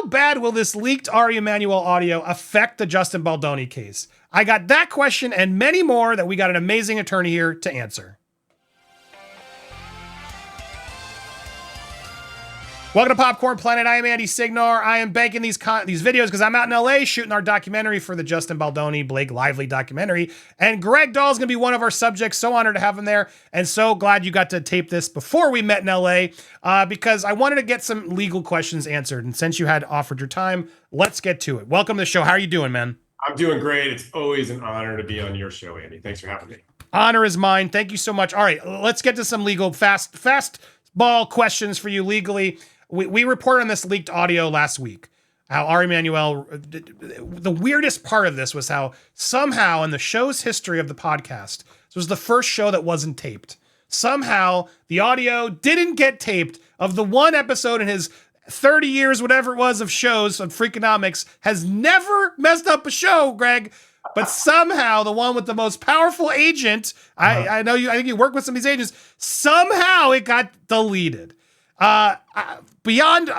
how bad will this leaked Ari Emanuel audio affect the Justin Baldoni case? I got that question and many more that we got an amazing attorney here to answer. Welcome to Popcorn Planet. I am Andy Signore. I am banking these videos because I'm out in LA shooting our documentary for the Justin Baldoni, Blake Lively documentary. And Greg Dahl is going to be one of our subjects. So honored to have him there. And so glad you got to tape this before we met in LA because I wanted to get some legal questions answered. And since you had offered your time, let's get to it. Welcome to the show. How are you doing, man? I'm doing great. It's always an honor to be on your show, Andy. Thanks for having me. Honor is mine. Thank you so much. All right, let's get to some legal fast ball questions for you legally. We reported on this leaked audio last week, how Ari Emanuel, the weirdest part of this was how somehow in the show's history of the podcast, this was the first show that wasn't taped. Somehow the audio didn't get taped of the one episode in his 30 years, whatever it was, of shows on Freakonomics, has never messed up a show, Greg. But somehow the one with the most powerful agent, I think you work with some of these agents, somehow it got deleted. Beyond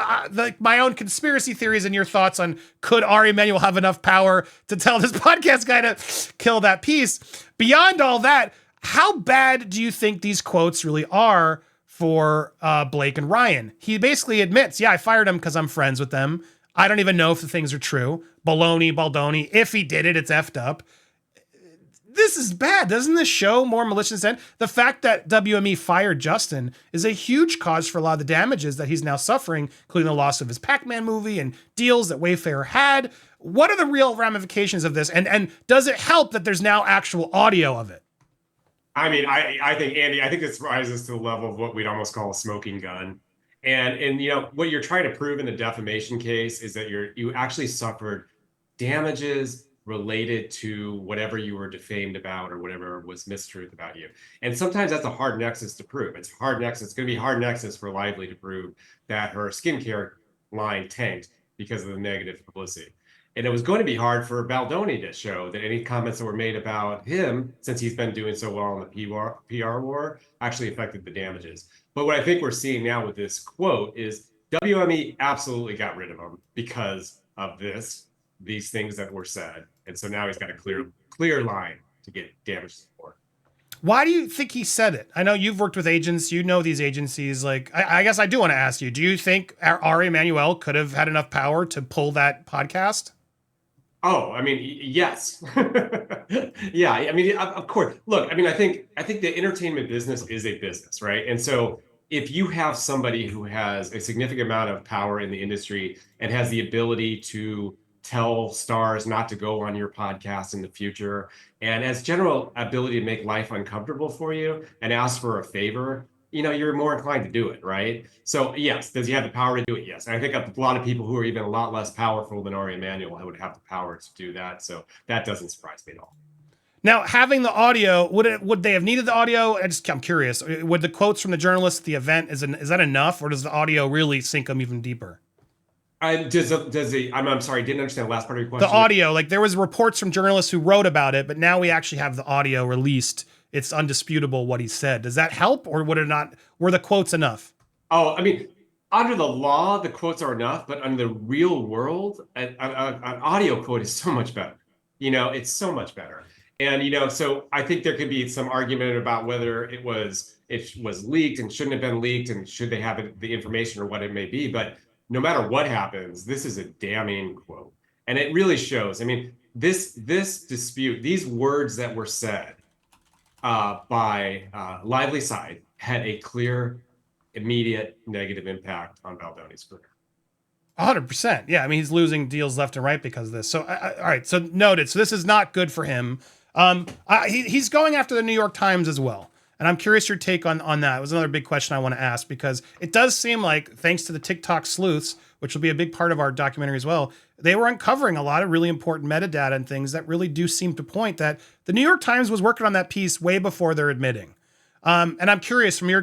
my own conspiracy theories and your thoughts on could Ari Emanuel have enough power to tell this podcast guy to kill that piece, beyond all that, how bad do you think these quotes really are for Blake and Ryan? He basically admits, yeah, I fired him because I'm friends with them. I don't even know if the things are true. Baldoni. If he did it, it's effed up. This is bad. Doesn't this show more malicious intent? The fact that WME fired Justin is a huge cause for a lot of the damages that he's now suffering, including the loss of his Pac-Man movie and deals that Wayfair had. What are the real ramifications of this? And does it help that there's now actual audio of it? I mean, I think, Andy, I think this rises to the level of what we'd almost call a smoking gun. And you know, what you're trying to prove in the defamation case is that you actually suffered damages related to whatever you were defamed about or whatever was mistruth about you. And sometimes that's a hard nexus to prove. It's going to be hard nexus for Lively to prove that her skincare line tanked because of the negative publicity. And it was going to be hard for Baldoni to show that any comments that were made about him, since he's been doing so well in the PR war, actually affected the damages. But what I think we're seeing now with this quote is WME absolutely got rid of him because of these things that were said. And so now he's got a clear line to get damage support. Why do you think he said it? I know you've worked with agents, you know these agencies. Like, I guess I do want to ask you, do you think Ari Emanuel could have had enough power to pull that podcast? Oh, I mean, yes. Yeah, I mean, of course. Look, I mean, I think the entertainment business is a business, right? And so if you have somebody who has a significant amount of power in the industry and has the ability to tell stars not to go on your podcast in the future, and has general ability to make life uncomfortable for you and ask for a favor, you know, you're more inclined to do it, right? So yes, does he have the power to do it? Yes. And I think a lot of people who are even a lot less powerful than Ari Emanuel would have the power to do that. So that doesn't surprise me at all. Now, having the audio, would they have needed the audio? I'm curious. Would the quotes from the journalists at the event, is that enough, or does the audio really sink them even deeper? I'm sorry, didn't understand the last part of your question. The audio, like there was reports from journalists who wrote about it, but now we actually have the audio released. It's undisputable what he said. Does that help, or would it not? Were the quotes enough? Oh, I mean, under the law, the quotes are enough, but in the real world, an audio quote is so much better. You know, it's so much better. And, you know, so I think there could be some argument about whether it was leaked and shouldn't have been leaked, and should they have the information or what it may be. But no matter what happens, this is a damning quote. And it really shows. I mean, this dispute, these words that were said by Lively side had a clear, immediate negative impact on Baldoni's career. 100%. Yeah, I mean, he's losing deals left and right because of this. So, all right, so noted. So this is not good for him. He's going after the New York Times as well. And I'm curious your take on that. It was another big question I want to ask, because it does seem like, thanks to the TikTok sleuths, which will be a big part of our documentary as well, they were uncovering a lot of really important metadata and things that really do seem to point that the New York Times was working on that piece way before they're admitting. And I'm curious, from your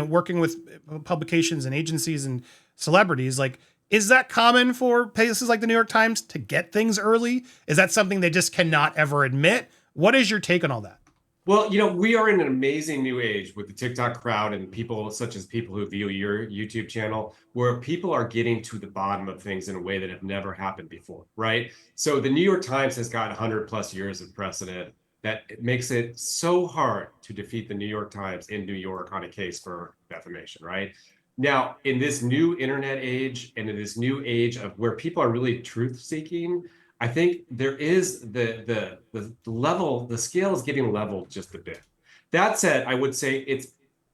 working with publications and agencies and celebrities, like, is that common for places like the New York Times to get things early? Is that something they just cannot ever admit? What is your take on all that? Well, we are in an amazing new age with the TikTok crowd and people such as people who view your YouTube channel, where people are getting to the bottom of things in a way that have never happened before, right? So the New York Times has got 100 plus years of precedent that it makes it so hard to defeat the New York Times in New York on a case for defamation, right? Now, in this new internet age and in this new age of where people are really truth seeking, I think there is the level, the scale is getting leveled just a bit. That said, I would say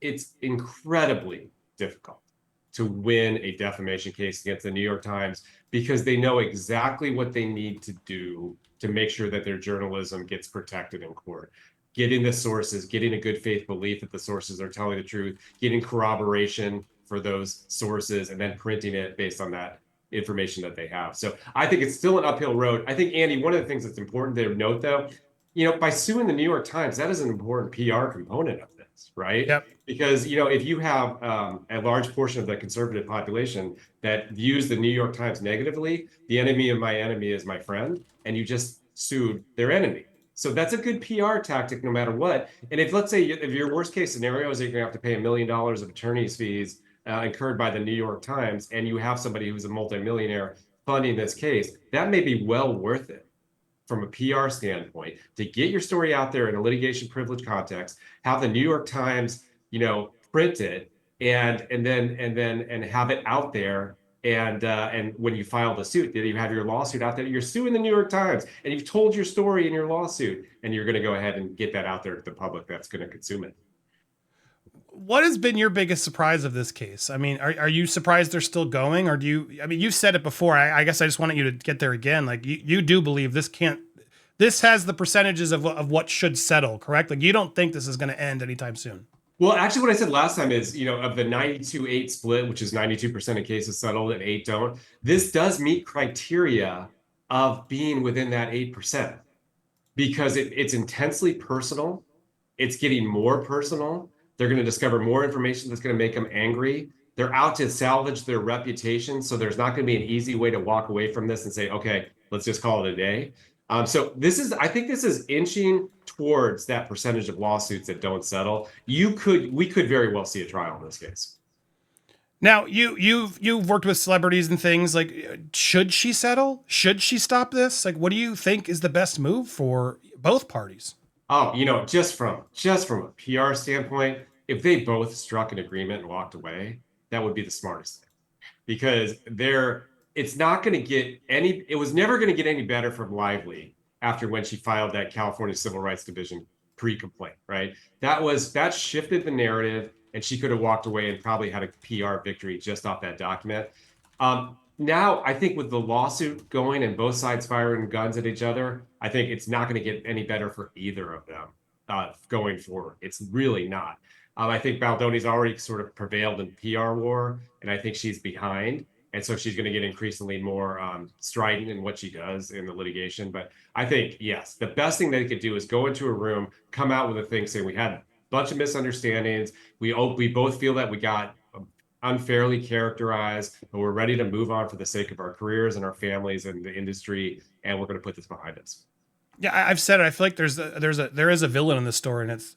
it's incredibly difficult to win a defamation case against the New York Times because they know exactly what they need to do to make sure that their journalism gets protected in court. Getting the sources, getting a good faith belief that the sources are telling the truth, getting corroboration for those sources, and then printing it based on that information that they have. So I think it's still an uphill road. I think, Andy, one of the things that's important to note, though, by suing the New York Times, that is an important PR component of this, right? Yep. Because, if you have a large portion of the conservative population that views the New York Times negatively, the enemy of my enemy is my friend, and you just sued their enemy. So that's a good PR tactic no matter what. And if, let's say, if your worst case scenario is that you're going to have to pay $1 million of attorney's fees incurred by the New York Times, and you have somebody who's a multimillionaire funding this case, that may be well worth it from a PR standpoint to get your story out there in a litigation privilege context, have the New York Times, print it, and have it out there. And when you file the suit, you have your lawsuit out there. You're suing the New York Times, and you've told your story in your lawsuit, and you're going to go ahead and get that out there to the public that's going to consume it. What has been your biggest surprise of this case? I mean, are you surprised they're still going, or I mean, you've said it before. I guess I just wanted you to get there again. Like you do believe this has the percentages of what should settle, correct? Like you don't think this is going to end anytime soon. Well, actually, what I said last time is, of the 92-8 split, which is 92% of cases settled and 8 don't, this does meet criteria of being within that 8% because it's intensely personal. It's getting more personal. They're going to discover more information that's going to make them angry. They're out to salvage their reputation. So there's not going to be an easy way to walk away from this and say, okay, let's just call it a day. So I think this is inching towards that percentage of lawsuits that don't settle. We could very well see a trial in this case. Now you've worked with celebrities and things. Like, should she settle? Should she stop this? Like, what do you think is the best move for both parties? Oh, just from a PR standpoint, if they both struck an agreement and walked away, that would be the smartest thing. Because it's not going to get it was never going to get any better from Lively after when she filed that California Civil Rights Division pre-complaint, right? That shifted the narrative, and she could have walked away and probably had a PR victory just off that document. Now, I think with the lawsuit going and both sides firing guns at each other, I think it's not going to get any better for either of them going forward. It's really not. I think Baldoni's already sort of prevailed in PR war, and I think she's behind. And so she's going to get increasingly more strident in what she does in the litigation. But I think, yes, the best thing they could do is go into a room, come out with a thing saying we had a bunch of misunderstandings. We both feel that we got unfairly characterized, but we're ready to move on for the sake of our careers and our families and the industry, and we're going to put this behind us. Yeah, I've said it. I feel like there is a villain in this story, and it's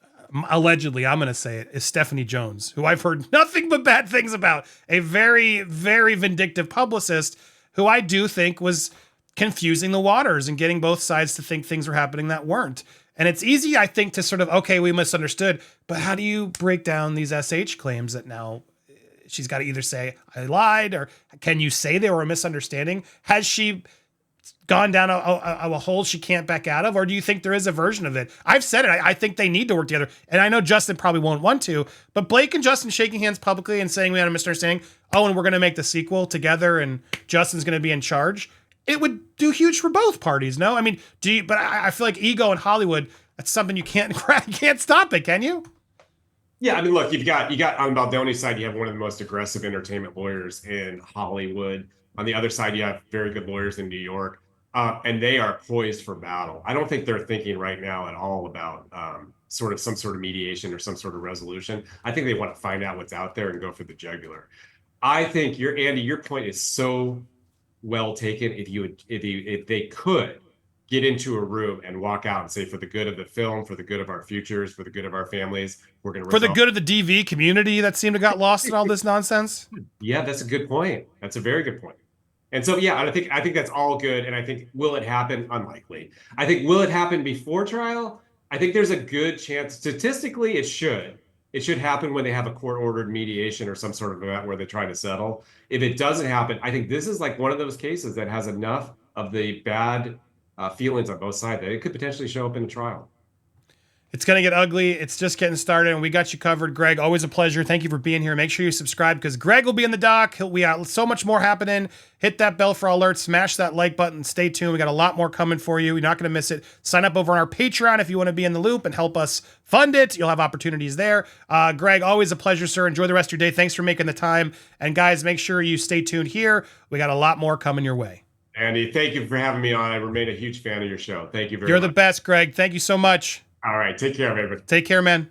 allegedly, I'm going to say it, is Stephanie Jones, who I've heard nothing but bad things about. A very, very vindictive publicist who I do think was confusing the waters and getting both sides to think things were happening that weren't. And it's easy, I think, to sort of, okay, we misunderstood, but how do you break down these SH claims that now she's got to either say I lied, or can you say they were a misunderstanding? Has she gone down a hole she can't back out of? Or do you think there is a version of it? I've said it. I think they need to work together. And I know Justin probably won't want to, but Blake and Justin shaking hands publicly and saying we had a misunderstanding. Oh, and we're going to make the sequel together and Justin's going to be in charge. It would do huge for both parties. No, I mean, but I feel like ego in Hollywood, that's something you can't stop it. Can you? Yeah, I mean, look, you got on Baldoni's side, you have one of the most aggressive entertainment lawyers in Hollywood. On the other side, you have very good lawyers in New York, and they are poised for battle. I don't think they're thinking right now at all about sort of some sort of mediation or some sort of resolution. I think they want to find out what's out there and go for the jugular. I think Andy, your point is so well taken. If they could get into a room and walk out and say, for the good of the film, for the good of our futures, for the good of our families, we're going to For the good of the DV community that seemed to got lost in all this nonsense. Yeah, that's a good point. That's a very good point. And so, yeah, I think that's all good. And I think, will it happen? Unlikely. I think, will it happen before trial? I think there's a good chance. Statistically, it should. It should happen when they have a court-ordered mediation or some sort of event where they're trying to settle. If it doesn't happen, I think this is like one of those cases that has enough of the bad feelings on both sides that it could potentially show up in a trial. It's going to get ugly. It's just getting started, and we got you covered, Greg. Always a pleasure. Thank you for being here. Make sure you subscribe because Greg will be in the doc. We got so much more happening. Hit that bell for alerts. Smash that like button. Stay tuned. We got a lot more coming for you. You're not going to miss it. Sign up over on our Patreon if you want to be in the loop and help us fund it. You'll have opportunities there. Greg, always a pleasure, sir. Enjoy the rest of your day. Thanks for making the time. And guys, make sure you stay tuned here. We got a lot more coming your way. Andy, thank you for having me on. I remain a huge fan of your show. Thank you very much. You're the best, Greg. Thank you so much. All right. Take care, everybody. Take care, man.